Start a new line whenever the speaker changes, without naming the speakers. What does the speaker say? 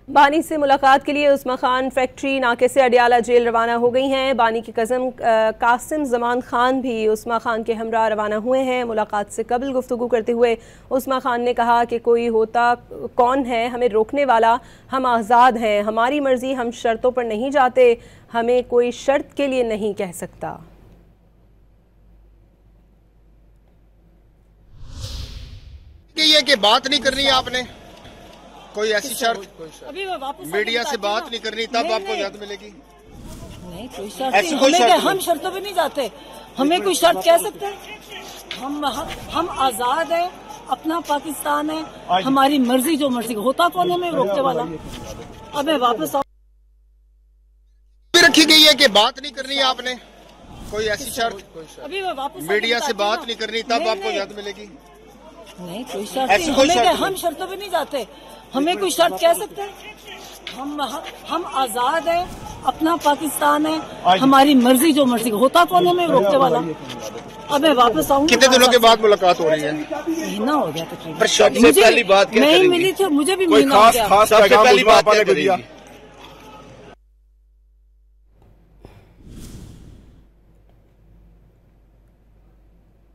बानी से मुलाकात के लिए उस्मा खान फैक्ट्री नाके से अडियाला जेल रवाना हो गई हैं। बानी के कज़न कासिम जमान खान भी उस्मा खान के हमरा रवाना हुए हैं। मुलाकात से कबल गुफ्तगू करते हुए उस्मा खान ने कहा कि कोई होता कौन है हमें रोकने वाला, हम आज़ाद हैं, हमारी मर्जी, हम शर्तों पर नहीं जाते, हमें कोई शर्त के लिए नहीं कह सकता।
ये कि बात नहीं करनी आपने, कोई ऐसी शर्त
अभी मैं वापस
मीडिया से बात नहीं करनी, तब आपको इजाजत मिलेगी?
नहीं, कोई शर्त नहीं। हम शर्तों पे नहीं जाते, हमें कोई शर्त कह सकते हैं? हम आजाद है, अपना पाकिस्तान है, हमारी मर्जी, जो मर्जी होता कौन हमें रोकने वाला। अब मैं वापस
रखी गई है कि बात नहीं करनी आपने, कोई ऐसी शर्त
अभी मैं वापस
मीडिया से बात नहीं करनी, तब आपको इजाजत मिलेगी?
नहीं, कोई शर्त नहीं। हम शर्तों पे नहीं जाते, हमें कोई शर्त कह सकते हैं? हम आजाद है, अपना पाकिस्तान है, हमारी मर्जी, जो मर्जी होता कौन हमें रोकने वाला। अब मैं वापस आऊंगी।
कितने दिनों के बाद मुलाकात हो रही है?
महीना हो गया तकरीबन।
सबसे पहली बात क्या
नहीं मिली थी, मुझे भी महीना हो गया।
सबसे पहली बात क्या करी?